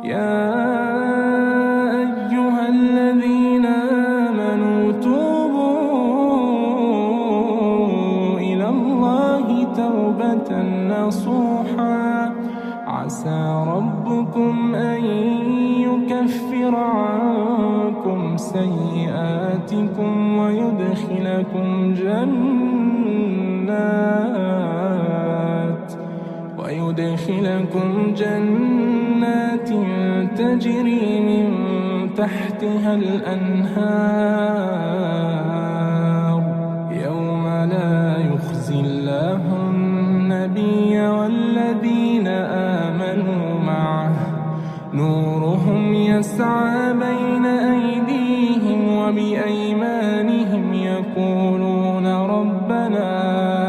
يا أيها الذين آمنوا توبوا إلى الله توبة نصوحا عسى ربكم أن يكفر عنكم سيئاتكم ويدخلكم جنات تجري من تحتها الأنهار يوم لا يخزي الله النبي والذين آمنوا معه نورهم يسعى بين أيديهم وبأيمانهم يقولون ربنا